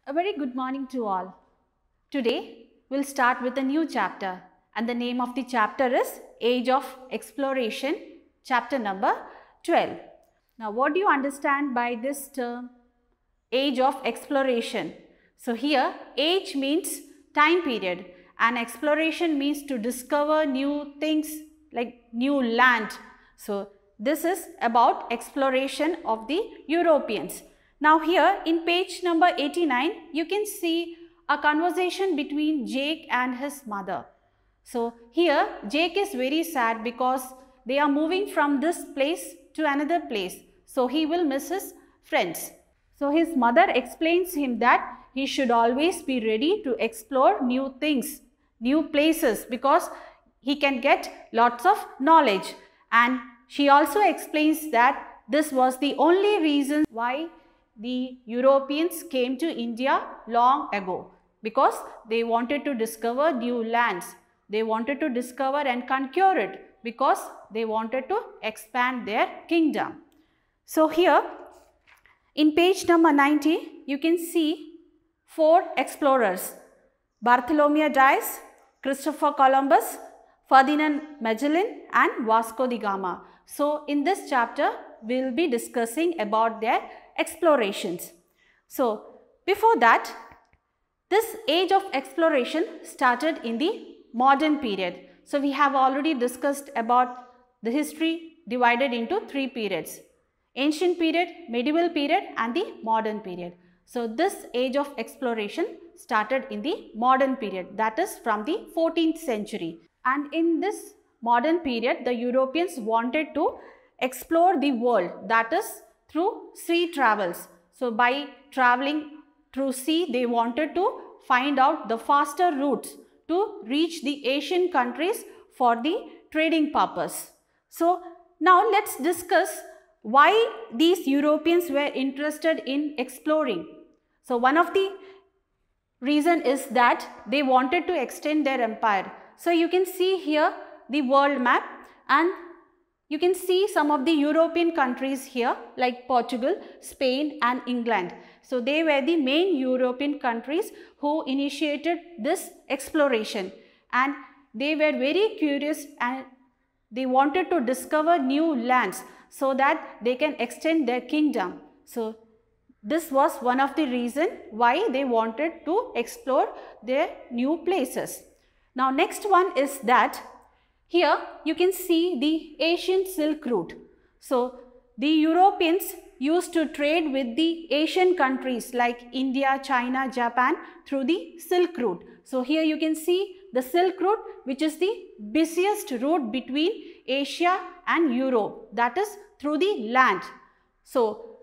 A very good morning to all. Today we'll start with a new chapter, and the name of the chapter is Age of Exploration, chapter number 12. Now what do you understand by this term Age of Exploration? So here age means time period and exploration means to discover new things like new land. So this is about exploration of the Europeans. Now here in page number 89, you can see a conversation between Jake and his mother. So here Jake is very sad because they are moving from this place to another place. So he will miss his friends. So his mother explains him that he should always be ready to explore new things, new places, because he can get lots of knowledge. And she also explains that this was the only reason why the Europeans came to India long ago, because they wanted to discover new lands. They wanted to discover and conquer it because they wanted to expand their kingdom. So here in page number 90, you can see 4 explorers: Bartholomew Dias, Christopher Columbus, Ferdinand Magellan and Vasco da Gama. So in this chapter, we will be discussing about their explorations. So before that, this age of exploration started in the modern period. So we have already discussed about the history divided into 3 periods: ancient period, medieval period and the modern period. So this age of exploration started in the modern period, that is from the 14th century. And in this modern period, the Europeans wanted to explore the world, that is through sea travels. So by traveling through sea, they wanted to find out the faster routes to reach the Asian countries for the trading purpose. So now let's discuss why these Europeans were interested in exploring. So one of the reason is that they wanted to extend their empire. So you can see here the world map, and you can see some of the European countries here like Portugal, Spain and England. So they were the main European countries who initiated this exploration, and they were very curious and they wanted to discover new lands so that they can extend their kingdom. So this was one of the reasons why they wanted to explore their new places. Now next one is that here you can see the Asian Silk Route. So the Europeans used to trade with the Asian countries like India, China, Japan through the Silk Route. So here you can see the Silk Route, which is the busiest route between Asia and Europe, that is through the land. So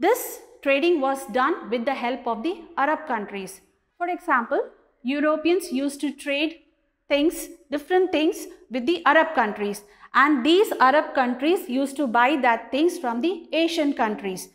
this trading was done with the help of the Arab countries. For example, Europeans used to trade different things with the Arab countries, and these Arab countries used to buy that things from the Asian countries.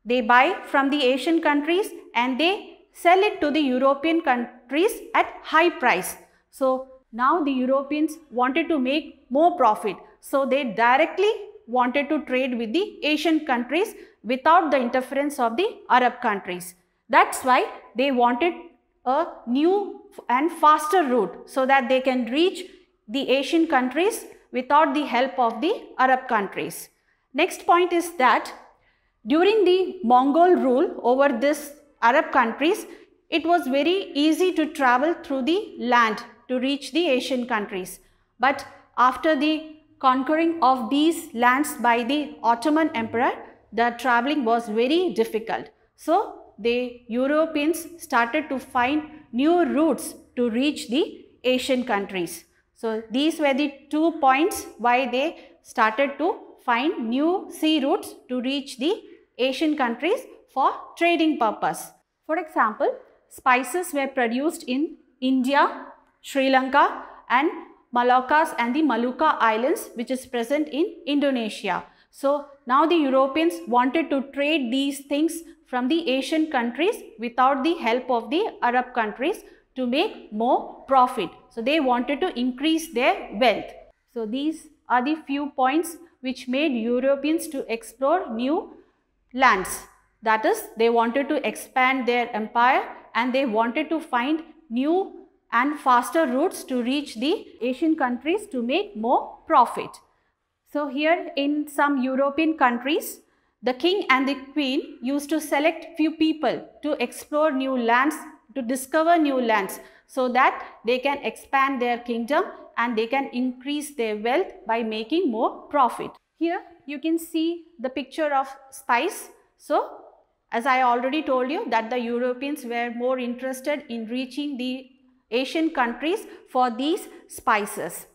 They buy from the Asian countries and they sell it to the European countries at high price. So now the Europeans wanted to make more profit. So they directly wanted to trade with the Asian countries without the interference of the Arab countries. That's why they wanted a new and faster route so that they can reach the Asian countries without the help of the Arab countries. Next point is that during the Mongol rule over this Arab countries, it was very easy to travel through the land to reach the Asian countries. But after the conquering of these lands by the Ottoman Emperor, the traveling was very difficult. So the Europeans started to find new routes to reach the Asian countries. So these were the 2 points why they started to find new sea routes to reach the Asian countries for trading purpose. For example, spices were produced in India, Sri Lanka and Moluccas and the Maluka Islands, which is present in Indonesia. So now the Europeans wanted to trade these things from the Asian countries without the help of the Arab countries to make more profit. So they wanted to increase their wealth. So these are the few points which made Europeans to explore new lands. That is, they wanted to expand their empire and they wanted to find new and faster routes to reach the Asian countries to make more profit. So here in some European countries, the king and the queen used to select few people to explore new lands, to discover new lands, so that they can expand their kingdom and they can increase their wealth by making more profit. Here you can see the picture of spice. So as I already told you that the Europeans were more interested in reaching the Asian countries for these spices.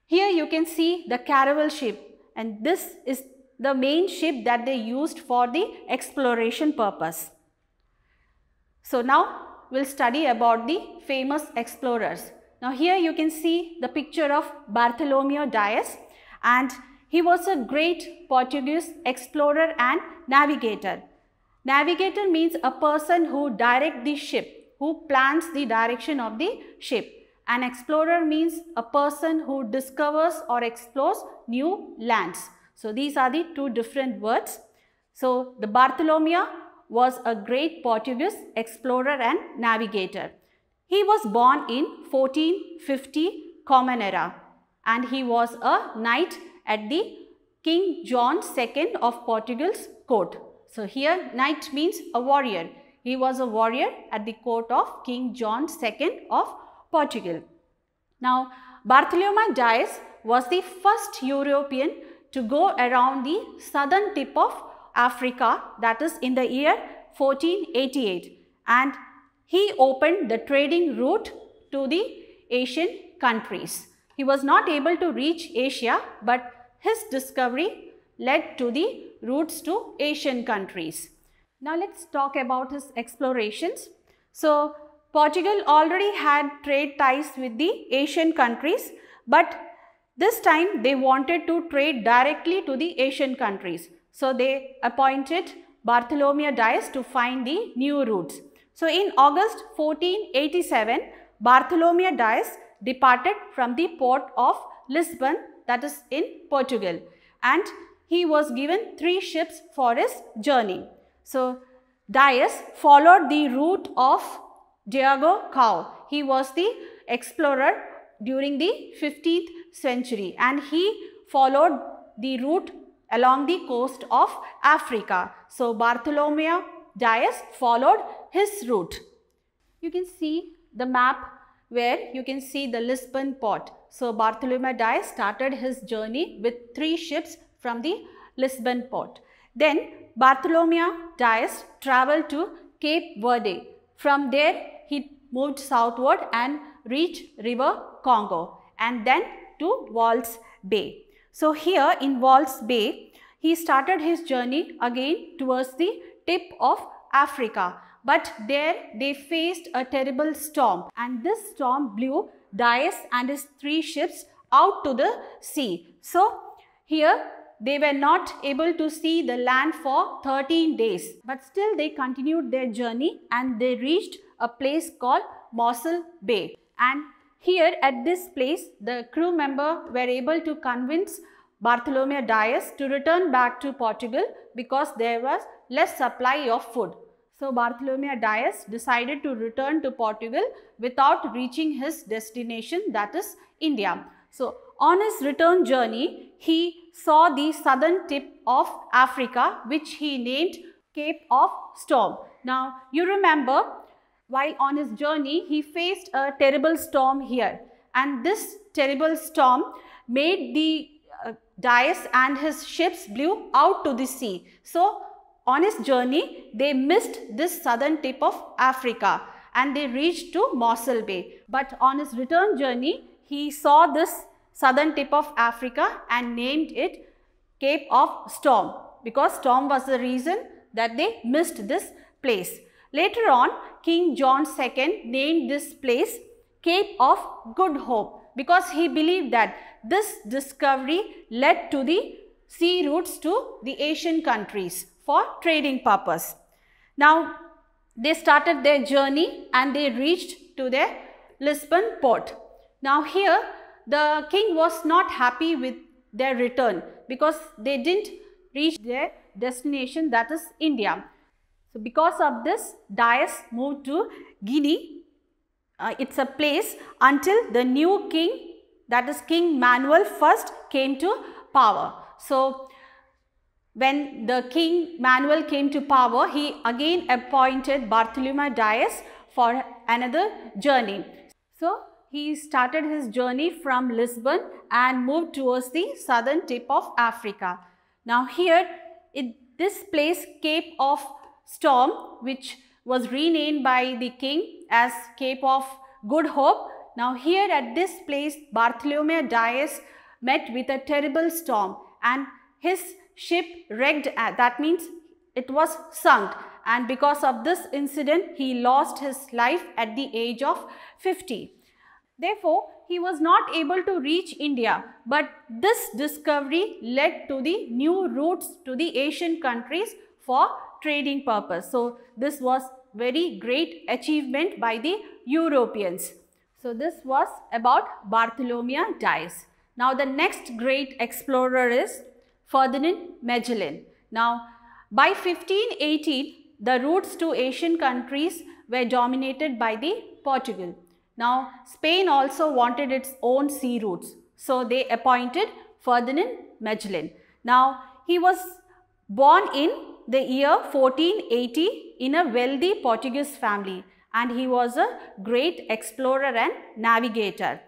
Here you can see the caravel ship, and this is the main ship that they used for the exploration purpose. So now we'll study about the famous explorers. Now here you can see the picture of Bartholomew Dias, and he was a great Portuguese explorer and navigator. Navigator means a person who directs the ship, who plans the direction of the ship. An explorer means a person who discovers or explores new lands. So these are the two different words. So the Bartholomew was a great Portuguese explorer and navigator. He was born in 1450 Common Era, and he was a knight at the King John II of Portugal's court. So here knight means a warrior. He was a warrior at the court of King John II of Portugal. Now Bartholomew Dias was the first European to go around the southern tip of Africa, that is in the year 1488, and he opened the trading route to the Asian countries. He was not able to reach Asia, but his discovery led to the routes to Asian countries. Now let's talk about his explorations. So Portugal already had trade ties with the Asian countries, but this time they wanted to trade directly to the Asian countries. So they appointed Bartholomew Dias to find the new routes. So in August 1487, Bartholomew Dias departed from the port of Lisbon, that is in Portugal, and he was given 3 ships for his journey. So Dias followed the route of Diego Cao. He was the explorer during the 15th century, and he followed the route along the coast of Africa. So Bartholomew Dias followed his route. You can see the map where you can see the Lisbon port. So Bartholomew Dias started his journey with 3 ships from the Lisbon port. Then Bartholomew Dias traveled to Cape Verde. From there he moved southward and reached River Congo, and then to Wallis Bay. So here in Wallis Bay, he started his journey again towards the tip of Africa. But there they faced a terrible storm, and this storm blew Dias and his 3 ships out to the sea. So here they were not able to see the land for 13 days. But still they continued their journey, and they reached a place called Mossel Bay. And here at this place, the crew member were able to convince Bartholomew Dias to return back to Portugal because there was less supply of food. So Bartholomew Dias decided to return to Portugal without reaching his destination, that is India. So on his return journey, he saw the southern tip of Africa, which he named Cape of Storm. Now you remember, while on his journey, he faced a terrible storm here, and this terrible storm made the Dias and his ships blew out to the sea. So on his journey, they missed this southern tip of Africa and they reached to Mossel Bay. But on his return journey, he saw this southern tip of Africa and named it Cape of Storm, because storm was the reason that they missed this place. Later on, King John II named this place Cape of Good Hope, because he believed that this discovery led to the sea routes to the Asian countries for trading purpose. Now they started their journey and they reached to their Lisbon port. Now here the king was not happy with their return because they didn't reach their destination, that is India. So because of this, Dias moved to Guinea. It's a place until the new king, that is King Manuel I, came to power. So when the King Manuel came to power, he again appointed Bartholomew Dias for another journey. So he started his journey from Lisbon and moved towards the southern tip of Africa. Now here, this place, Cape of Storm, which was renamed by the king as Cape of Good Hope. Now here at this place, Bartholomew Dias met with a terrible storm and his ship wrecked, that means it was sunk, and because of this incident he lost his life at the age of 50. Therefore, he was not able to reach India, but this discovery led to the new routes to the Asian countries for trading purpose. So this was very great achievement by the Europeans. So this was about Bartholomew Dias. Now the next great explorer is Ferdinand Magellan. Now by 1518, the routes to Asian countries were dominated by the Portugal. Now Spain also wanted its own sea routes, so they appointed Ferdinand Magellan. Now he was born in the year 1480 in a wealthy Portuguese family, and he was a great explorer and navigator.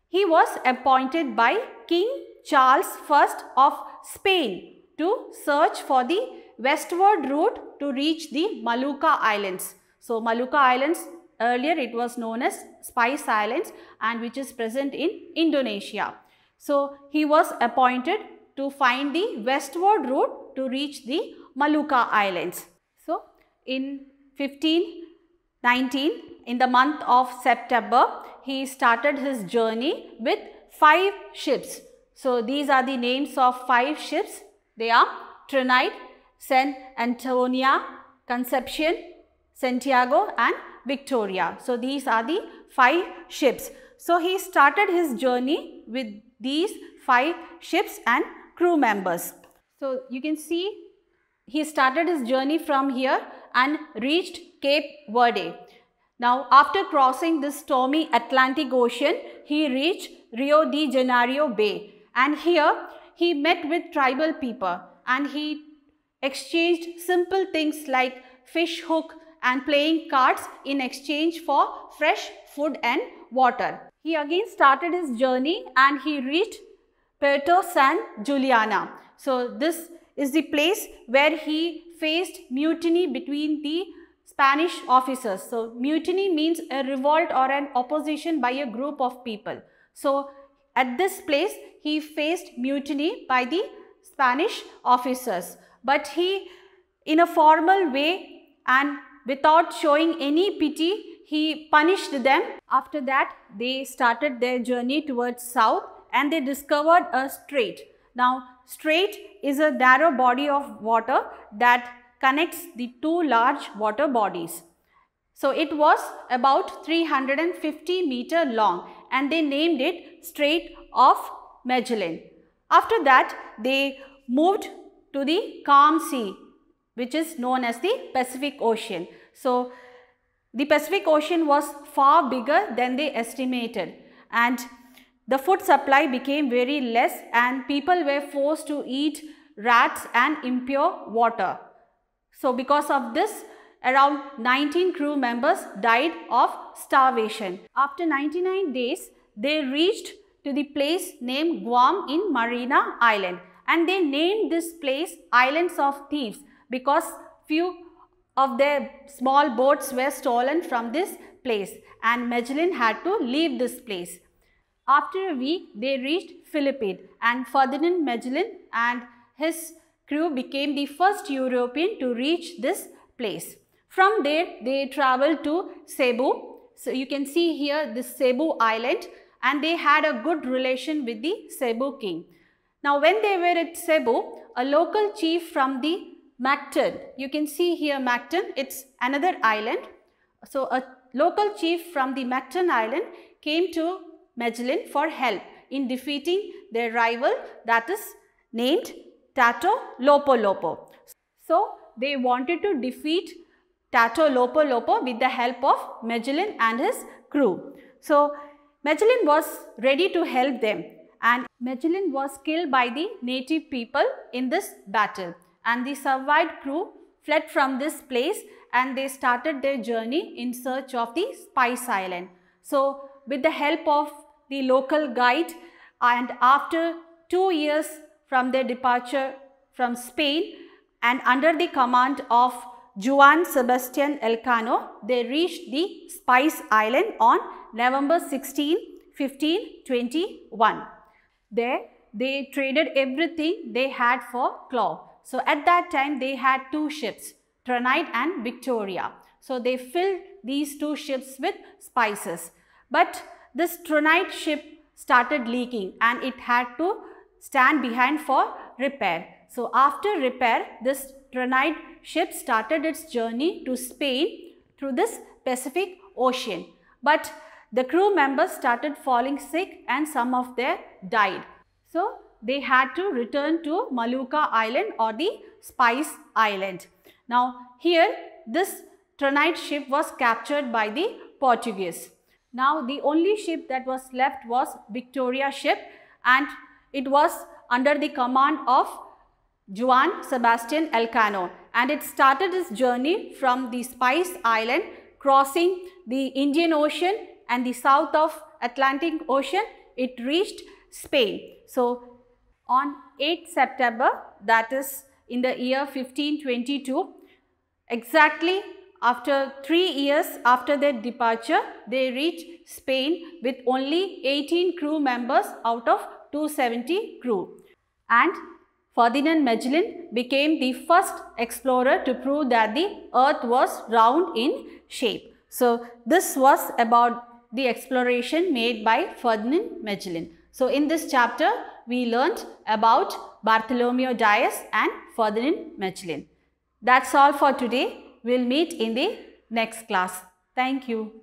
He was appointed by King Charles I of Spain to search for the westward route to reach the Molucca Islands. So Molucca Islands, earlier it was known as Spice Islands, and which is present in Indonesia. So he was appointed to find the westward route to reach the Molucca Islands. So in 1519, in the month of September, he started his journey with 5 ships. So these are the names of 5 ships. They are Trinidad, San Antonia, Concepcion, Santiago and Victoria. So these are the 5 ships. So he started his journey with these 5 ships and crew members. So you can see he started his journey from here and reached Cape Verde. Now after crossing this stormy Atlantic Ocean, he reached Rio de Janeiro Bay, and here he met with tribal people and he exchanged simple things like fish hook and playing cards in exchange for fresh food and water. He again started his journey and he reached Puerto San Juliana. So this is the place where he faced mutiny between the Spanish officers. So mutiny means a revolt or an opposition by a group of people. So at this place he faced mutiny by the Spanish officers, but he, in a formal way and without showing any pity, he punished them. After that, they started their journey towards south and they discovered a strait. Now strait is a narrow body of water that connects the 2 large water bodies. So it was about 350 meter long and they named it Strait of Magellan. After that, they moved to the calm sea, which is known as the Pacific Ocean. So the Pacific Ocean was far bigger than they estimated, and the food supply became very less and people were forced to eat rats and impure water. So because of this, around 19 crew members died of starvation. After 99 days, they reached to the place named Guam in Mariana Island, and they named this place Islands of Thieves because few of their small boats were stolen from this place and Magellan had to leave this place. After a week, they reached Philippines and Ferdinand Magellan and his crew became the first European to reach this place. From there, they traveled to Cebu. So you can see here this Cebu island, and they had a good relation with the Cebu king. Now when they were at Cebu, a local chief from the Mactan, you can see here Mactan, it's another island. So a local chief from the Mactan island came to Magellan for help in defeating their rival, that is named Tato Lopo Lopo. So they wanted to defeat Tautoloupo with the help of Magellan and his crew. So Magellan was ready to help them, and Magellan was killed by the native people in this battle, and the survived crew fled from this place and they started their journey in search of the Spice Island. So with the help of the local guide, and after 2 years from their departure from Spain and under the command of Juan Sebastian Elcano, they reached the Spice Island on November 16, 1521. There they traded everything they had for cloth. So at that time they had 2 ships, Trinidad and Victoria. So they filled these 2 ships with spices. But this Trinidad ship started leaking and it had to stand behind for repair. So after repair, this Trinidad ship started its journey to Spain through this Pacific Ocean. But the crew members started falling sick and some of them died. So they had to return to Molucca Island or the Spice Island. Now here this Trinidad ship was captured by the Portuguese. Now the only ship that was left was Victoria ship, and it was under the command of Juan Sebastian Elcano, and it started its journey from the Spice Island, crossing the Indian Ocean and the south of Atlantic Ocean. It reached Spain. So on 8th September, that is in the year 1522, exactly after 3 years after their departure, they reached Spain with only 18 crew members out of 270 crew. And Ferdinand Magellan became the first explorer to prove that the earth was round in shape. So this was about the exploration made by Ferdinand Magellan. So in this chapter, we learnt about Bartholomew Dias and Ferdinand Magellan. That's all for today. We'll meet in the next class. Thank you.